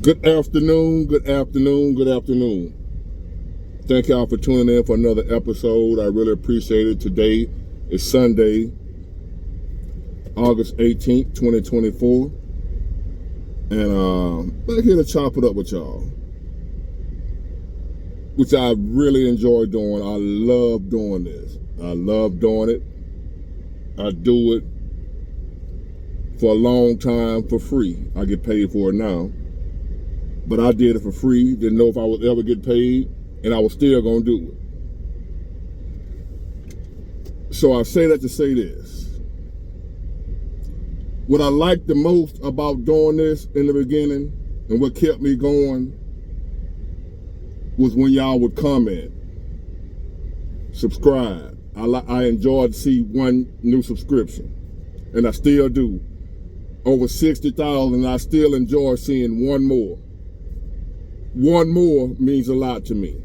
Good afternoon, good afternoon, good afternoon. Thank y'all for tuning in for another episode. I really appreciate it. Today is Sunday, August 18th, 2024. And back here to chop it up with y'all, which I really enjoy doing. I love doing this. I love doing it. I do it for a long time for free. I get paid for it now. But I did it for free, didn't know if I would ever get paid, and I was still gonna do it. So I say that to say this. What I liked the most about doing this in the beginning, and what kept me going, was when y'all would comment, subscribe. I enjoyed to see one new subscription, and I still do. Over 60,000, I still enjoy seeing one more. One more means a lot to me.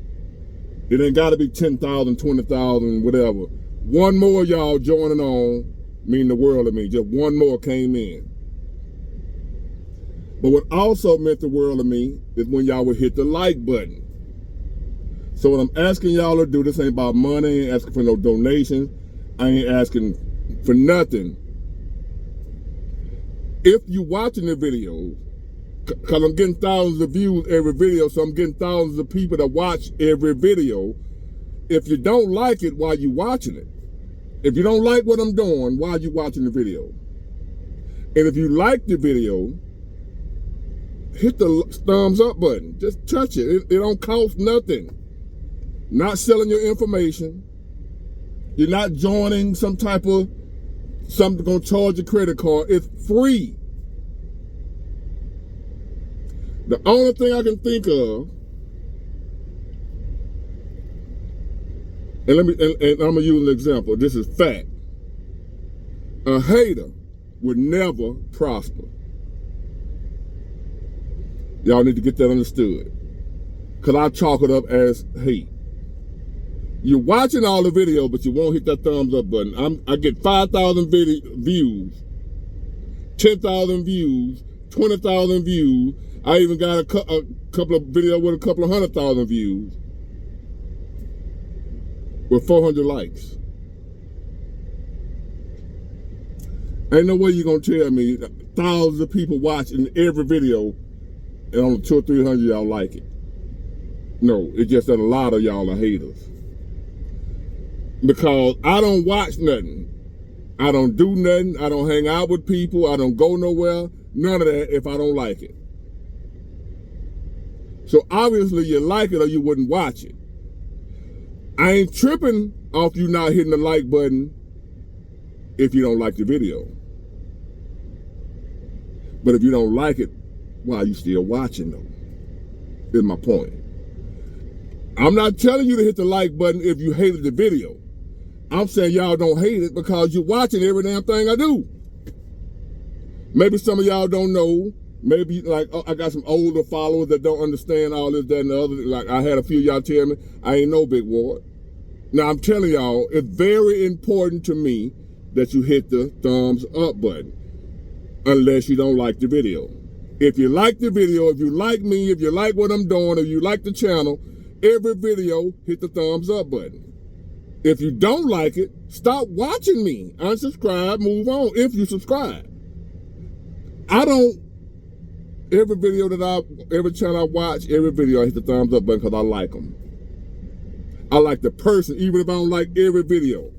It ain't got to be 10,000, 20,000, whatever. One more y'all joining on mean the world to me. Just one more came in. But what also meant the world to me is when y'all would hit the like button. So what I'm asking y'all to do, this ain't about money, I ain't asking for no donations, I ain't asking for nothing. If you watching the videos, because I'm getting thousands of views every video, so I'm getting thousands of people that watch every video. If you don't like it while you're watching it, if you don't like what I'm doing while you're watching the video, and if you like the video, hit the thumbs up button. Just touch it. It don't cost nothing. Not selling your information. You're not joining some type of something gonna charge your credit card. It's free. The only thing I can think of, and I'm gonna use an example. This is fact. A hater would never prosper. Y'all need to get that understood. Cause I chalk it up as hate. You're watching all the video, but you won't hit that thumbs up button. I get 5,000 views, 10,000 views, 20,000 views. I even got a couple of videos with a couple of 100,000 views with 400 likes. Ain't no way you're gonna tell me thousands of people watching every video and only 200 or 300 y'all like it. No, it's just that a lot of y'all are haters. Because I don't watch nothing. I don't do nothing. I don't hang out with people. I don't go nowhere. None of that if I don't like it. So obviously you like it or you wouldn't watch it. I ain't tripping off you not hitting the like button if you don't like the video. But if you don't like it, why are you still watching though? Is my point. I'm not telling you to hit the like button if you hated the video. I'm saying y'all don't hate it because you're watching every damn thing I do. Maybe some of y'all don't know. Maybe like I got some older followers that don't understand all this, that, and the other. Like I had a few of y'all tell me I ain't no Big Ward. Now I'm telling y'all, it's very important to me that you hit the thumbs up button, unless you don't like the video. If you like the video, if you like me, if you like what I'm doing, if you like the channel, every video hit the thumbs up button. If you don't like it, stop watching me. Unsubscribe, move on. If you subscribe, every video every channel I watch, every video I hit the thumbs up button because I like them. I like the person, even if I don't like every video.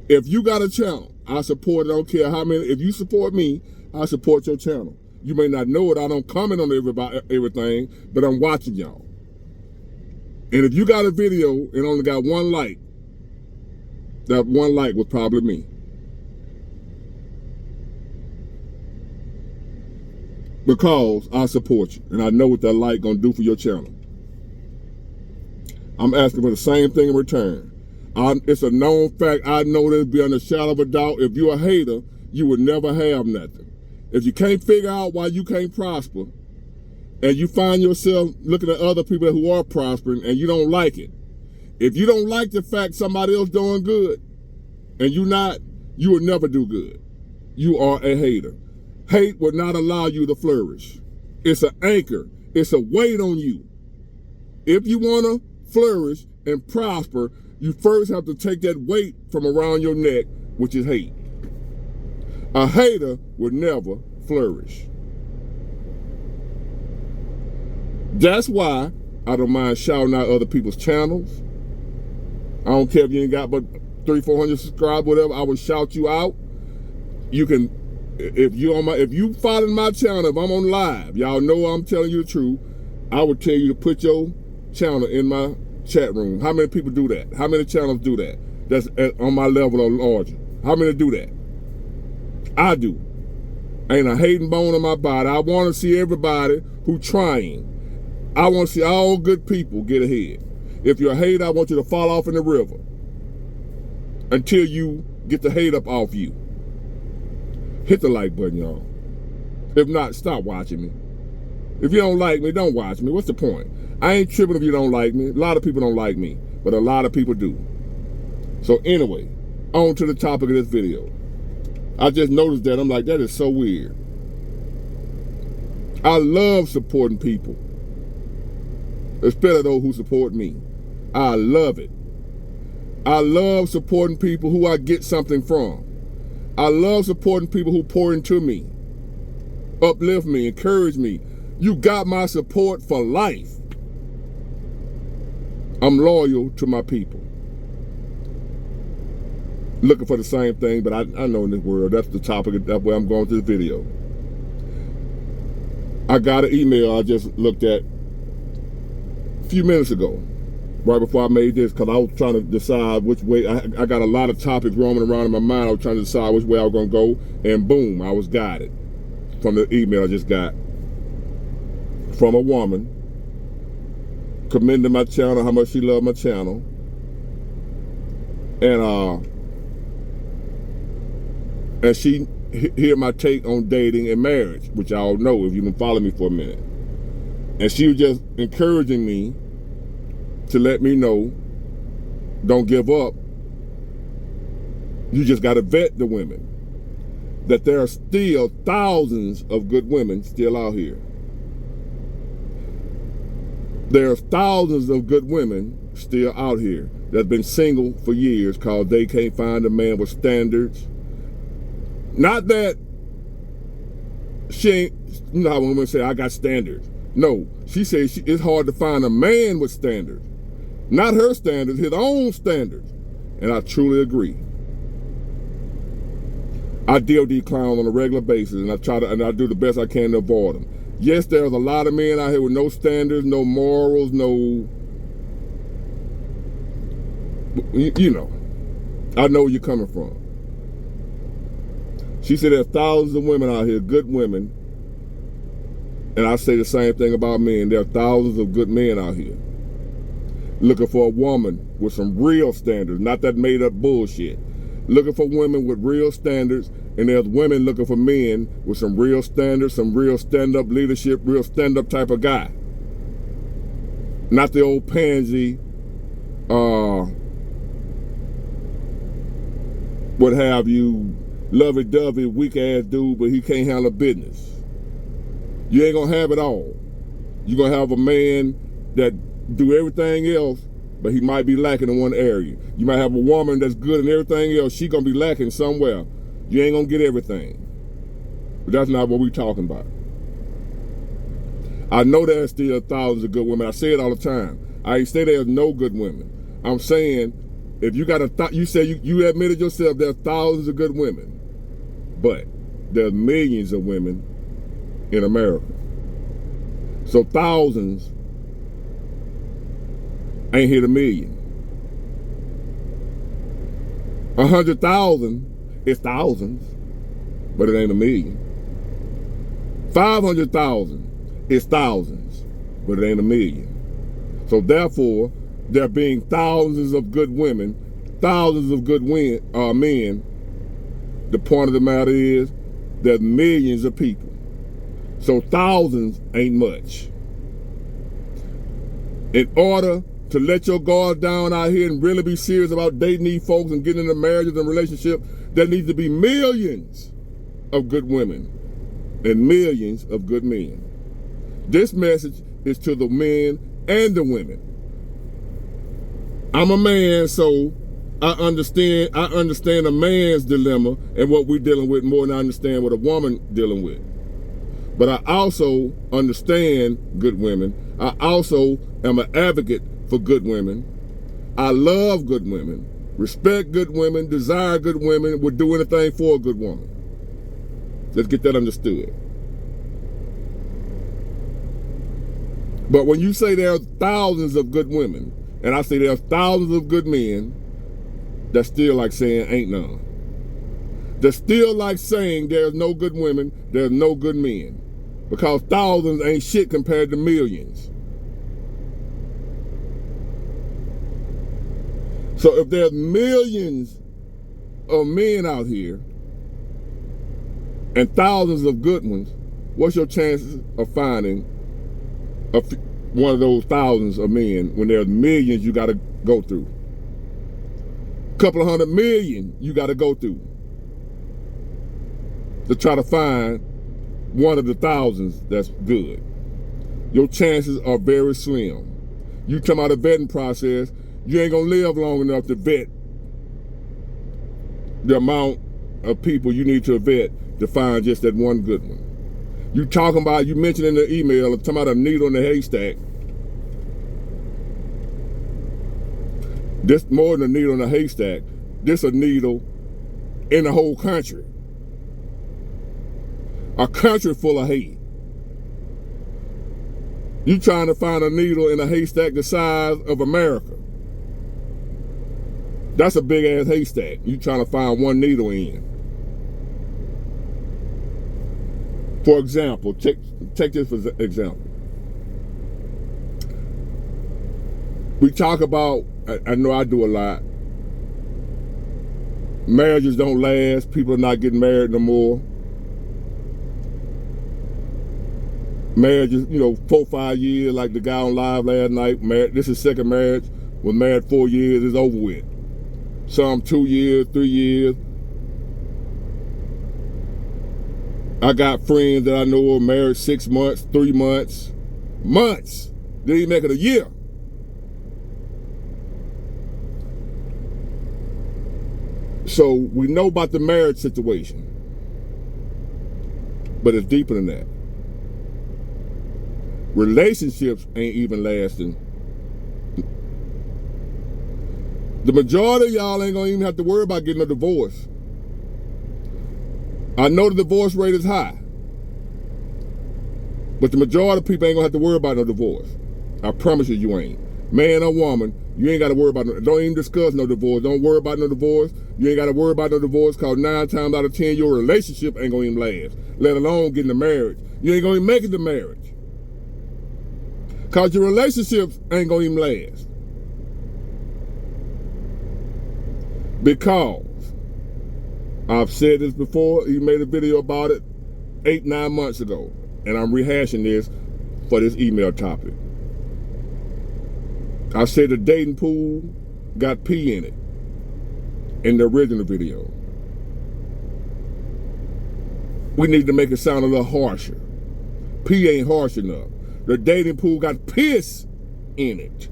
If you got a channel, I support it. I don't care how many. If you support me, I support your channel. You may not know it. I don't comment on everything, but I'm watching y'all. And if you got a video and only got one like, that one like was probably me. Because I support you and I know what that like gonna do for your channel. I'm asking for the same thing in return. It's a known fact. I know there's beyond a shadow of a doubt. If you're a hater, you would never have nothing. If you can't figure out why you can't prosper, and you find yourself looking at other people who are prospering and you don't like it, if you don't like the fact somebody else doing good and you not, you will never do good. You are a hater. Hate will not allow you to flourish. It's an anchor. It's a weight on you. If you want to flourish and prosper, you first have to take that weight from around your neck, which is hate. A hater will never flourish. That's why I don't mind shouting out other people's channels. I don't care if you ain't got but 300-400 subscribers, whatever. I will shout you out. You can, if you follow my channel, if I'm on live, y'all know I'm telling you the truth. I would tell you to put your channel in my chat room. How many people do that? How many channels do that? That's on my level or larger. How many do that? I do. Ain't a hating bone in my body. I want to see everybody who trying. I want to see all good people get ahead. If you're a hater, I want you to fall off in the river until you get the hate up off you. Hit the like button, y'all. If not, stop watching me. If you don't like me, don't watch me. What's the point? I ain't tripping if you don't like me. A lot of people don't like me, but a lot of people do. So anyway, on to the topic of this video. I just noticed that. I'm like, that is so weird. I love supporting people, especially those who support me. I love it. I love supporting people who I get something from. I love supporting people who pour into me, uplift me, encourage me. You got my support for life. I'm loyal to my people. Looking for the same thing, but I know in this world, that's the topic, that's where I'm going through the video. I got an email I just looked at a few minutes ago, right before I made this, because I was trying to decide which way. I got a lot of topics roaming around in my mind. I was trying to decide which way I was going to go, and boom, I was guided from the email I just got from a woman commending my channel, how much she loved my channel, and she hear my take on dating and marriage, which y'all know if you've been following me for a minute. And she was just encouraging me to let me know, don't give up. You just got to vet the women. That there are still thousands of good women still out here. There are thousands of good women still out here that's been single for years because they can't find a man with standards. Not that she ain't, you know how women say, I got standards. No, she says it's hard to find a man with standards. Not her standards, his own standards. And I truly agree. I deal with these clowns on a regular basis, and I do the best I can to avoid them. Yes, there's a lot of men out here with no standards, no morals, no, you know. I know where you're coming from. She said there's thousands of women out here, good women, and I say the same thing about men. There are thousands of good men out here looking for a woman with some real standards, not that made up bullshit. Looking for women with real standards, and there's women looking for men with some real standards, some real stand-up leadership, real stand-up type of guy. Not the old pansy, what have you, lovey-dovey, weak-ass dude, but he can't handle business. You ain't gonna have it all. You're gonna have a man that do everything else, but he might be lacking in one area. You might have a woman that's good in everything else. She gonna be lacking somewhere. You ain't gonna get everything. But that's not what we talking about. I know there's still thousands of good women. I say it all the time. I ain't say there's no good women. I'm saying if you got you say you admitted yourself there's thousands of good women, but there's millions of women in America. So thousands ain't hit a million. 100,000 is thousands, but it ain't a million. 500,000 is thousands, but it ain't a million. So therefore, there being thousands of good women, thousands of good men, the point of the matter is there's millions of people. So thousands ain't much. In order to let your guard down out here and really be serious about dating these folks and getting into marriages and relationships, there needs to be millions of good women and millions of good men. This message is to the men and the women. I'm a man, so I understand a man's dilemma and what we're dealing with more than I understand what a woman dealing with. But I also understand good women. I also am an advocate for good women. I love good women, respect good women, desire good women, would do anything for a good woman. Let's get that understood. But when you say there are thousands of good women, and I say there are thousands of good men, that's still like saying ain't none. That's still like saying there's no good women, there's no good men. Because thousands ain't shit compared to millions. So if there's millions of men out here and thousands of good ones, what's your chances of finding one of those thousands of men when there's millions you got to go through? A couple of 100 million you got to go through to try to find one of the thousands that's good. Your chances are very slim. You come out of vetting process, you ain't gonna live long enough to vet the amount of people you need to vet to find just that one good one. You talking about, you mentioned in the email, talking about a needle in the haystack. This more than a needle in a haystack. This a needle in the whole country. A country full of hate. You trying to find a needle in a haystack the size of America. That's a big ass haystack. You trying to find one needle in. For example, take this for example. We talk about, I know I do a lot, marriages don't last, people are not getting married no more. Marriages, 4 or 5 years, like the guy on live last night, married, this is second marriage, was married 4 years, it's over with. Some 2 years, 3 years. I got friends that I know are married 6 months, 3 months, didn't even make it a year. So we know about the marriage situation, but it's deeper than that. Relationships ain't even lasting. The majority of y'all ain't gonna even have to worry about getting a divorce. I know the divorce rate is high, but the majority of people ain't gonna have to worry about no divorce. I promise you, you ain't. Man or woman, you ain't gotta worry about no, don't even discuss no divorce. Don't worry about no divorce. You ain't gotta worry about no divorce, cause 9 times out of 10, your relationship ain't gonna even last, let alone getting a marriage. You ain't gonna even make it to marriage. Cause your relationships ain't gonna even last. Because I've said this before, you made a video about it 8-9 months ago, and I'm rehashing this for this email topic. I said the dating pool got pee in it in the original video. We need to make it sound a little harsher. Pee ain't harsh enough. The dating pool got piss in it.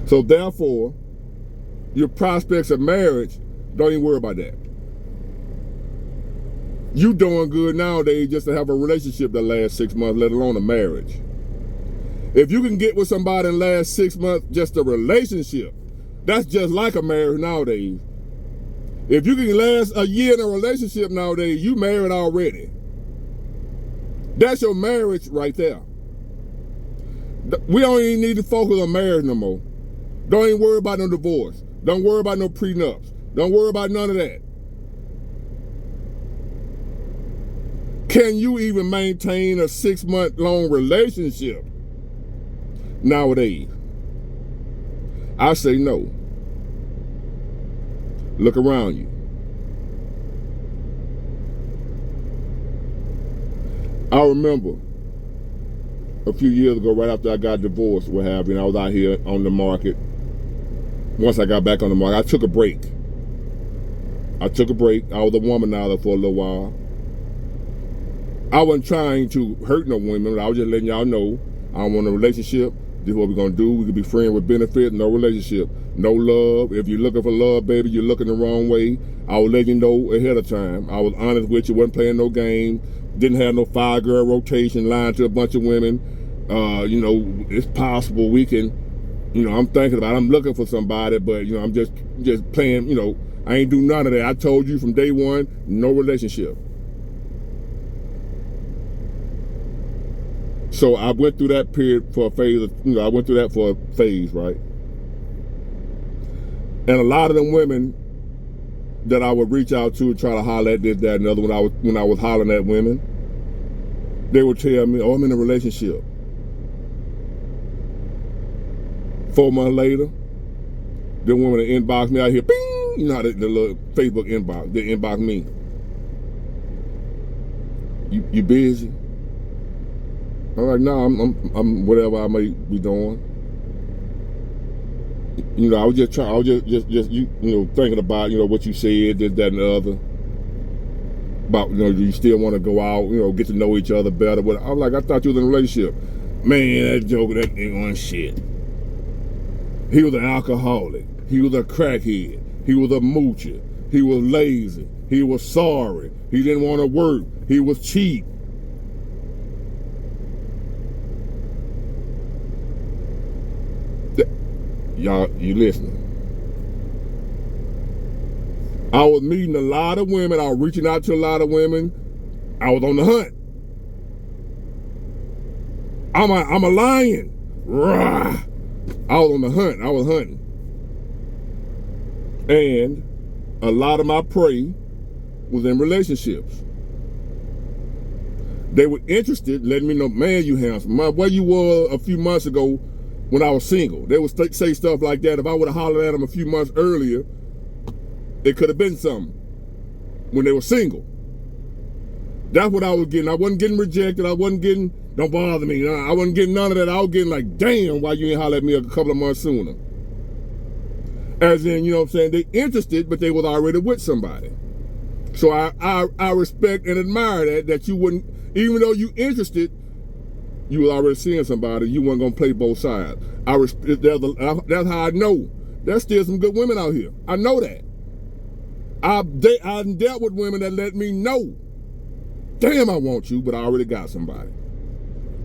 So therefore, your prospects of marriage, don't even worry about that. You doing good nowadays just to have a relationship that lasts 6 months, let alone a marriage. If you can get with somebody in the last 6 months, just a relationship, that's just like a marriage nowadays. If you can last a year in a relationship nowadays, you married already. That's your marriage right there. We don't even need to focus on marriage no more. Don't even worry about no divorce. Don't worry about no prenups. Don't worry about none of that. Can you even maintain a 6-month long relationship nowadays? I say no. Look around you. I remember a few years ago, right after I got divorced, what have you, and I was out here on the market. Once I got back on the market, I took a break. I took a break. I was a womanizer for a little while. I wasn't trying to hurt no women. I was just letting y'all know I don't want a relationship. This is what we're gonna do. We could be friends with benefit, no relationship, no love. If you're looking for love, baby, you're looking the wrong way. I will let you know ahead of time. I was honest with you, wasn't playing no game, didn't have no 5-girl rotation, lying to a bunch of women. You know, it's possible we can, you know, I'm thinking about it. I'm looking for somebody, but you know, I'm just playing, you know, I ain't do none of that. I told you from day one, no relationship. So I went through that period for a phase, you know, I went through that for a phase, right? And a lot of them women that I would reach out to, try to holler at this, that, and the other, when I was hollering at women, they would tell me, oh, I'm in a relationship. 4 months later, the woman that inbox me out here, bing, you know how the little Facebook inbox, they inbox me. You busy? I'm like, no, I'm whatever I may be doing. You know, I was just you know, thinking about, you know, what you said, this, that, and the other. About, you know, you still want to go out, you know, get to know each other better. But I'm like, I thought you was in a relationship. Man, that joke, that nigga on shit. He was an alcoholic. He was a crackhead. He was a moocher. He was lazy. He was sorry. He didn't want to work. He was cheap. Y'all, you listening? I was meeting a lot of women. I was reaching out to a lot of women. I was on the hunt. I'm a lion. Rah. I was on the hunt. I was hunting. And a lot of my prey was in relationships. They were interested, letting me know, man, you handsome. Where you were a few months ago when I was single. They would say stuff like that. If I would have hollered at them a few months earlier, it could have been something when they were single. That's what I was getting. I wasn't getting rejected. I wasn't getting, don't bother me. I wasn't getting none of that. I was getting like, damn, why you ain't holler at me a couple of months sooner? As in, you know what I'm saying, they interested, but they was already with somebody. So I respect and admire that you wouldn't, even though you interested, you was already seeing somebody, you weren't gonna play both sides. That's how I know. There's still some good women out here. I know that. I've dealt with women that let me know, damn, I want you, but I already got somebody.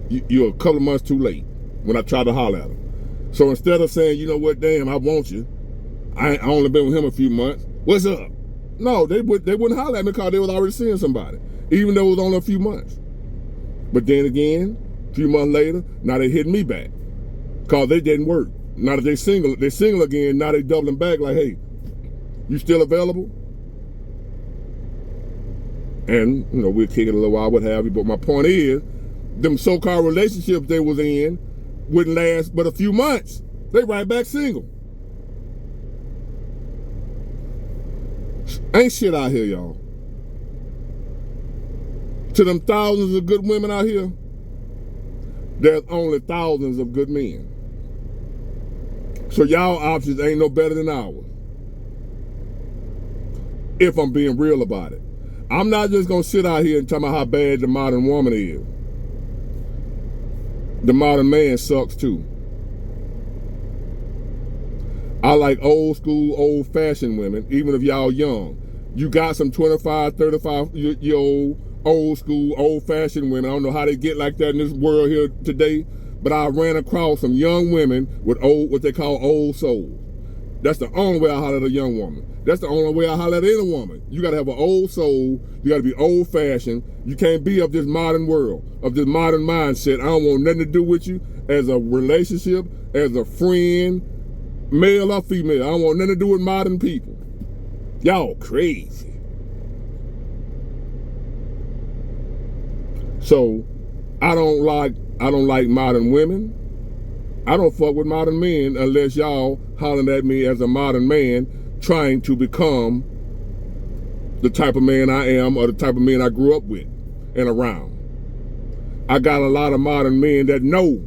You're a couple of months too late when I tried to holler at them. So instead of saying, you know what, damn, I want you, I only been with him a few months, what's up? No, they wouldn't holler at me because they was already seeing somebody, even though it was only a few months. But then again, a few months later, now they hitting me back because they didn't work. Now that they're single again, now they doubling back like, hey, you still available? And, you know, we'll kick it a little while, what have you. But my point is, them so-called relationships they was in wouldn't last but a few months. They right back single. Ain't shit out here, y'all. To them thousands of good women out here, there's only thousands of good men. So y'all options ain't no better than ours. If I'm being real about it. I'm not just gonna sit out here and tell me how bad the modern woman is. The modern man sucks too. I like old school, old fashioned women, even if y'all young. You got some 25, 35 year old school, old fashioned women. I don't know how they get like that in this world here today, but I ran across some young women with what they call old souls. That's the only way I holler at a young woman. That's the only way I holler at any woman. You gotta have an old soul. You gotta be old fashioned. You can't be of this modern world, of this modern mindset. I don't want nothing to do with you as a relationship, as a friend, male or female. I don't want nothing to do with modern people. Y'all crazy. So I don't like modern women. I don't fuck with modern men unless y'all hollering at me as a modern man trying to become the type of man I am or the type of man I grew up with and around. I got a lot of modern men that know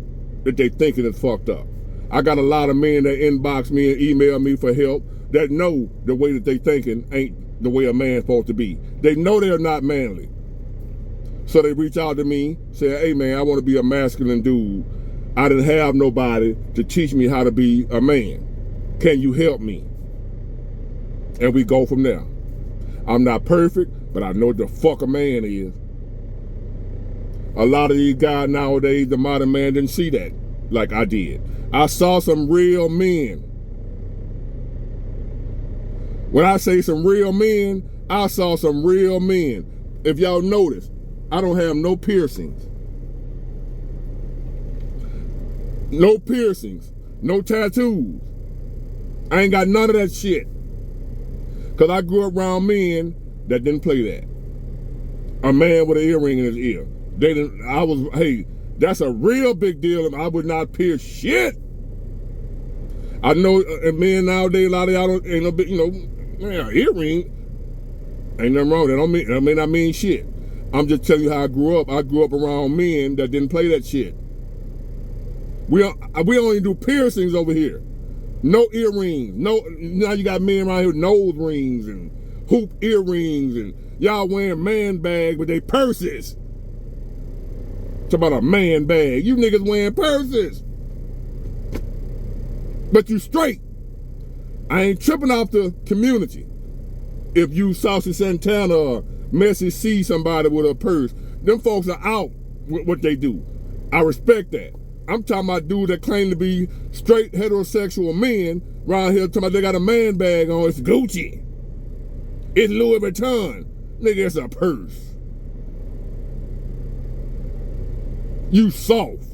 that they thinking is fucked up. I got a lot of men that inbox me and email me for help that know the way that they thinking ain't the way a man's supposed to be. They know they're not manly. So they reach out to me, say, hey man, I want to be a masculine dude. I didn't have nobody to teach me how to be a man. Can you help me? And we go from there. I'm not perfect, but I know what the fuck a man is. A lot of these guys nowadays, the modern man didn't see that like I did. I saw some real men. When I say some real men, I saw some real men. If y'all notice, I don't have no piercings. No piercings. No tattoos. I ain't got none of that shit. Because I grew up around men that didn't play that. A man with an earring in his ear. They didn't, hey, that's a real big deal. I would not pierce shit. I know men nowadays, a lot of y'all don't, ain't no big, man, earring. Ain't nothing wrong with that. That may not mean shit. I'm just telling you how I grew up. I grew up around men that didn't play that shit. We only do piercings over here. No earrings. No, now you got men around here with nose rings and hoop earrings and y'all wearing man bags with their purses. It's about a man bag. You niggas wearing purses. But you straight. I ain't tripping off the community. If you Saucy Santana or Messy see somebody with a purse, them folks are out with what they do. I respect that. I'm talking about dudes that claim to be straight heterosexual men around here talking about they got a man bag on. It's Gucci. It's Louis Vuitton. Nigga, it's a purse. You soft.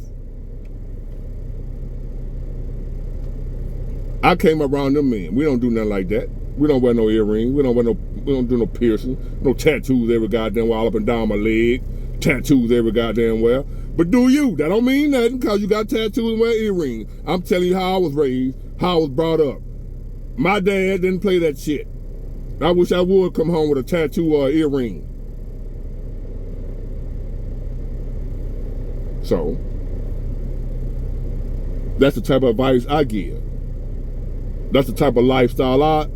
I came around them men. We don't do nothing like that. We don't wear no earrings. We don't do no piercing. No tattoos every goddamn while up and down my leg. Tattoos every goddamn well. But do you? That don't mean nothing because you got tattoos and wear earrings. I'm telling you how I was raised, how I was brought up. My dad didn't play that shit. I wish I would come home with a tattoo or an earring. So, that's the type of advice I give. That's the type of lifestyle I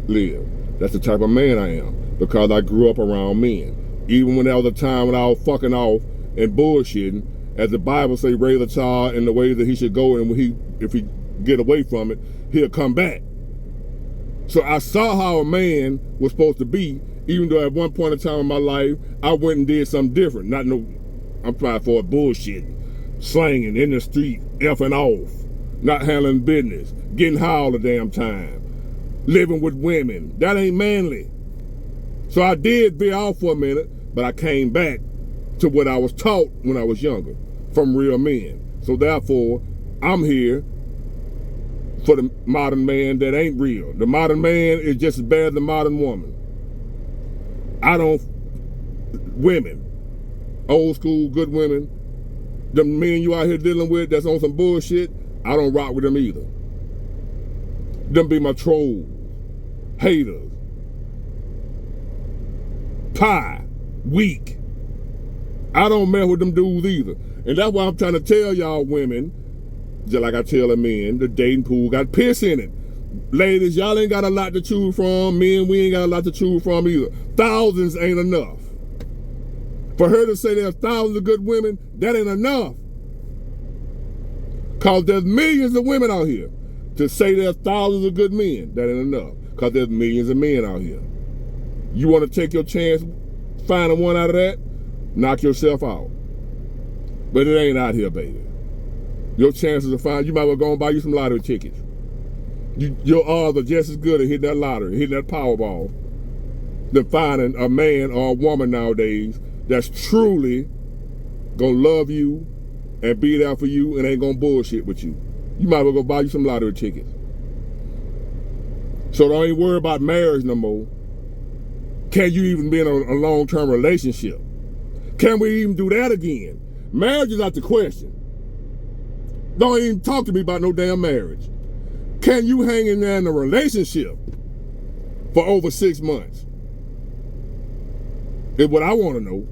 live. That's the type of man I am because I grew up around men. Even when there was a time when I was fucking off and bullshitting, as the Bible say, raise a child in the way that he should go, and if he get away from it, he'll come back. So I saw how a man was supposed to be, even though at one point in time in my life, I went and did something different. I'm trying for bullshit, slanging in the street, effing off, not handling business, getting high all the damn time, living with women. That ain't manly. So I did veer off for a minute, but I came back to what I was taught when I was younger from real men. So therefore, I'm here for the modern man that ain't real. The modern man is just as bad as the modern woman. Women, old school good women, the men you out here dealing with that's on some bullshit, I don't rock with them either. Them be my trolls, haters, pie, weak. I don't mess with them dudes either. And that's why I'm trying to tell y'all women, just like I tell the men, the dating pool got piss in it. Ladies, y'all ain't got a lot to choose from. Men, we ain't got a lot to choose from either. Thousands ain't enough. For her to say there's thousands of good women, that ain't enough. Because there's millions of women out here. To say there's thousands of good men, that ain't enough. Because there's millions of men out here. You want to take your chance finding one out of that? Knock yourself out. But it ain't out here, baby. Your chances of finding, you might well go and buy you some lottery tickets. Your odds are just as good at hitting that lottery, hitting that Powerball, than finding a man or a woman nowadays that's truly gonna love you and be there for you and ain't gonna bullshit with you. You might well go buy you some lottery tickets. So don't even worry about marriage no more. Can you even be in a long-term relationship? Can we even do that again? Marriage is out the question. Don't even talk to me about no damn marriage. Can you hang in there in a relationship for over 6 months? Is what I want to know.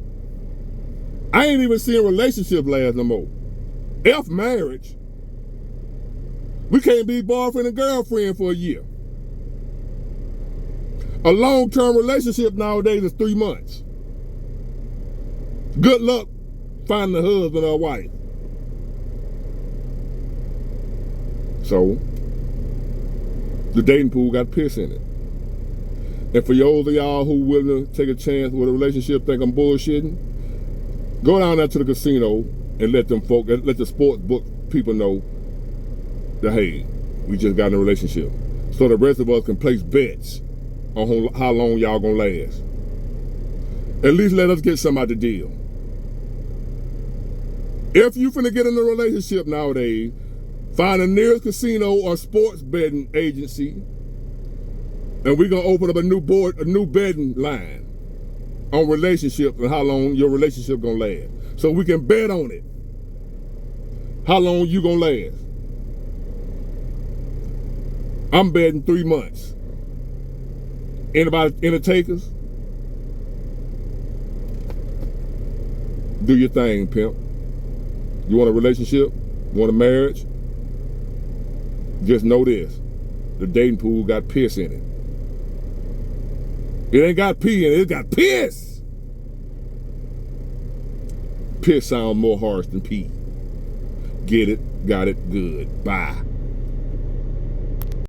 I ain't even seeing relationships last no more. F marriage. We can't be boyfriend and girlfriend for a year. A long-term relationship nowadays is 3 months. Good luck finding a husband or a wife. So, the dating pool got piss in it. And for those of y'all who willing to take a chance with a relationship, think I'm bullshitting, go down there to the casino and let the sports book people know that, hey, we just got in a relationship. So the rest of us can place bets on how long y'all gonna last. At least let us get some out the deal. If you finna get in a relationship nowadays, find the nearest casino or sports betting agency, and we're gonna open up a new betting line on relationships and how long your relationship gonna last. So we can bet on it. How long you gonna last? I'm betting 3 months. Any takers? Do your thing, pimp. You want a relationship? You want a marriage? Just know this. The dating pool got piss in it. It ain't got pee in it, it got piss. Piss sounds more harsh than pee. Get it, got it, good. Bye.